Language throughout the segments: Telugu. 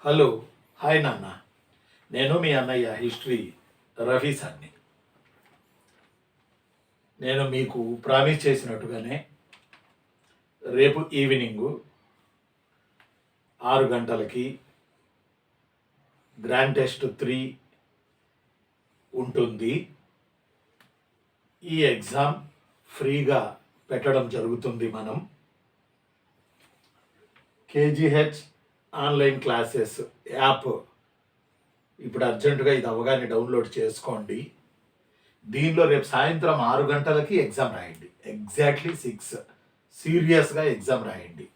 హలో, హాయ్ నాన్న. నేను మీ అన్నయ్య హిస్టరీ రఫీ సార్ని. నేను మీకు ప్రామిస్ చేసినట్టుగానే రేపు ఈవినింగు 6 గంటలకి గ్రాండ్ టెస్ట్ 3 ఉంటుంది. ఈ ఎగ్జామ్ ఫ్రీగా పెట్టడం జరుగుతుంది. మనం కేజీహెచ్ ఆన్లైన్ క్లాసెస్ యాప్ ఇప్పుడు అర్జెంటుగా ఇది అవగానే డౌన్లోడ్ చేసుకోండి. దీనిలో రేపు సాయంత్రం 6 గంటలకి ఎగ్జామ్ రాయండి. ఎగ్జాక్ట్లీ 6 సీరియస్గా ఎగ్జామ్ రాయండి.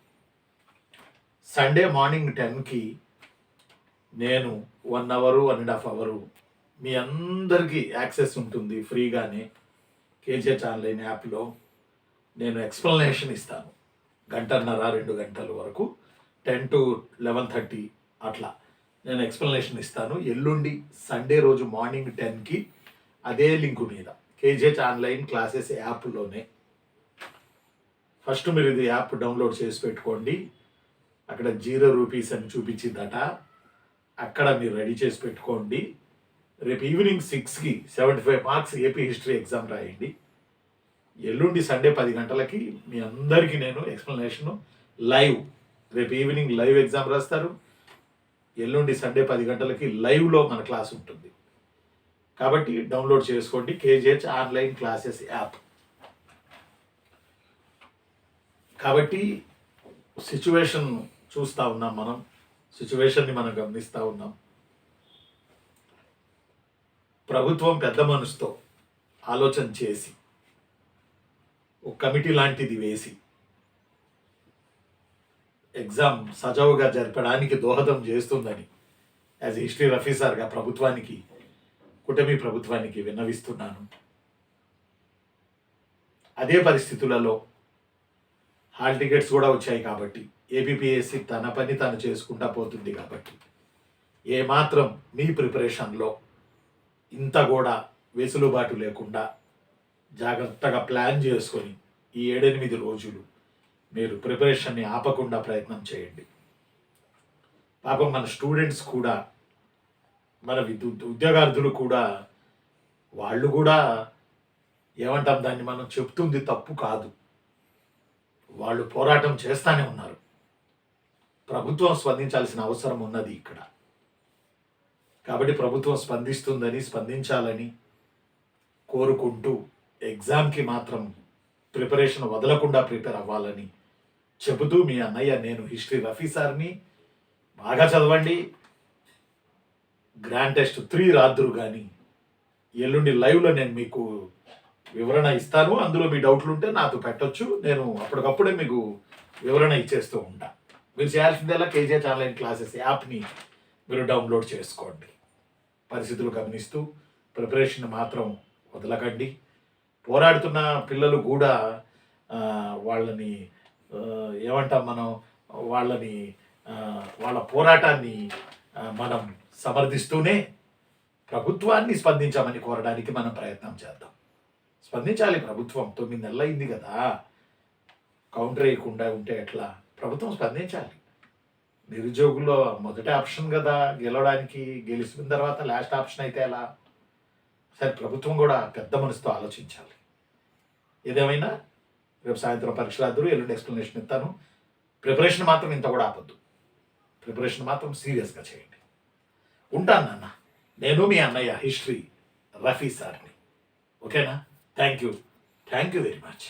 సండే మార్నింగ్ 10కి నేను 1 అవరు 1.5 అవరు మీ అందరికీ యాక్సెస్ ఉంటుంది ఫ్రీగానే. కేజీహెచ్ ఆన్లైన్ యాప్లో నేను ఎక్స్ప్లెనేషన్ ఇస్తాను. 1.5-2 గంటల వరకు 10 to 11:30 అట్లా నేను ఎక్స్ప్లెనేషన్ ఇస్తాను. ఎల్లుండి సండే రోజు మార్నింగ్ 10కి అదే లింకు మీద కేజీహెచ్ ఆన్లైన్ క్లాసెస్ యాప్లోనే. ఫస్ట్ మీరు ఇది యాప్ డౌన్లోడ్ చేసి పెట్టుకోండి. అక్కడ 0 రూపీస్ అని చూపించిందట, అక్కడ మీరు రెడీ చేసి పెట్టుకోండి. రేపు ఈవినింగ్ 6కి 75 మార్క్స్ ఏపీ హిస్టరీ ఎగ్జామ్ రాయండి. ఎల్లుండి సండే 10 గంటలకి మీ అందరికీ నేను ఎక్స్ప్లెనేషన్ లైవ్, రేపు ఈవినింగ్ లైవ్ ఎగ్జామ్ రాస్తారు. ఎల్లుండి సండే 10 గంటలకి లైవ్లో మన క్లాస్ ఉంటుంది. కాబట్టి డౌన్లోడ్ చేసుకోండి కేజీహెచ్ ఆన్లైన్ క్లాసెస్ యాప్. కాబట్టి సిచ్యువేషన్ చూస్తూ ఉన్నాం, సిచ్యువేషన్ని మనం గమనిస్తూ ఉన్నాం. ప్రభుత్వం పెద్ద మనసుతో ఆలోచన చేసి ఒక కమిటీ లాంటిది వేసి ఎగ్జామ్ సజావుగా జరపడానికి దోహదం చేస్తుందని యాజ్ హిస్టరీ రఫీ సార్గా ప్రభుత్వానికి, కూటమి ప్రభుత్వానికి విన్నవిస్తున్నాను. అదే పరిస్థితులలో హాల్ టికెట్స్ కూడా వచ్చాయి కాబట్టి ఏపీపీఎస్సీ తన పని తను చేసుకుంటా పోతుంది. కాబట్టి ఏమాత్రం మీ ప్రిపరేషన్లో ఇంత కూడా వెసులుబాటు లేకుండా జాగ్రత్తగా ప్లాన్ చేసుకొని ఈ 7-8 రోజులు మీరు ప్రిపరేషన్ని ఆపకుండా ప్రయత్నం చేయండి. పాపం మన స్టూడెంట్స్ కూడా, మన ఉద్యోగార్థులు కూడా, వాళ్ళు కూడా ఏమంటాం దాన్ని, మనం చెప్తుంది తప్పు కాదు, వాళ్ళు పోరాటం చేస్తూనే ఉన్నారు. ప్రభుత్వం స్పందించాల్సిన అవసరం ఉన్నది ఇక్కడ. కాబట్టి ప్రభుత్వం స్పందించాలని కోరుకుంటూ ఎగ్జామ్కి మాత్రం ప్రిపరేషన్ వదలకుండా ప్రిపేర్ అవ్వాలని చెబుతూ మీ అన్నయ్య నేను హిస్టరీ రఫీ సార్ని. బాగా చదవండి. గ్రాండ్ టెస్ట్ 3 రాదురు కానీ ఎల్లుండి లైవ్లో నేను మీకు వివరణ ఇస్తాను. అందులో మీ డౌట్లు ఉంటే నాతో పెట్టొచ్చు, నేను అప్పటికప్పుడే మీకు వివరణ ఇచ్చేస్తూ ఉంటా. మీరు చేయాల్సిందల్లా కేజీహెచ్ ఆన్లైన్ క్లాసెస్ యాప్ని మీరు డౌన్లోడ్ చేసుకోండి. పరిస్థితులు గమనిస్తూ ప్రిపరేషన్ మాత్రం వదలకండి. పోరాడుతున్న పిల్లలు కూడా వాళ్ళని ఏమంటాం మనం, వాళ్ళ పోరాటాన్ని మనం సమర్థిస్తూనే ప్రభుత్వాన్ని స్పందించామని కోరడానికి మనం ప్రయత్నం చేద్దాం. స్పందించాలి ప్రభుత్వం. 9 నెలలు అయింది కదా, కౌంటర్ వేయకుండా ఉంటే ఎట్లా? ప్రభుత్వం స్పందించాలి. నిరుద్యోగుల్లో మొదటి ఆప్షన్ కదా గెలవడానికి, గెలిచిన తర్వాత లాస్ట్ ఆప్షన్ అయితే ఎలా? సరే, ప్రభుత్వం కూడా పెద్ద మనసుతో ఆలోచించాలి. ఏదేమైనా రేపు సాయంత్రం పరీక్షలు ఎల్లుండి ఎక్స్ప్లెనేషన్ ఇస్తాను. ప్రిపరేషన్ మాత్రం ఇంత కూడా ఆపద్దు. ప్రిపరేషన్ మాత్రం సీరియస్గా చేయండి. ఉంటాను నాన్న. నేను మీ అన్నయ్య హిస్టరీ రఫీ సార్ని. ఓకేనా? Thank you very much.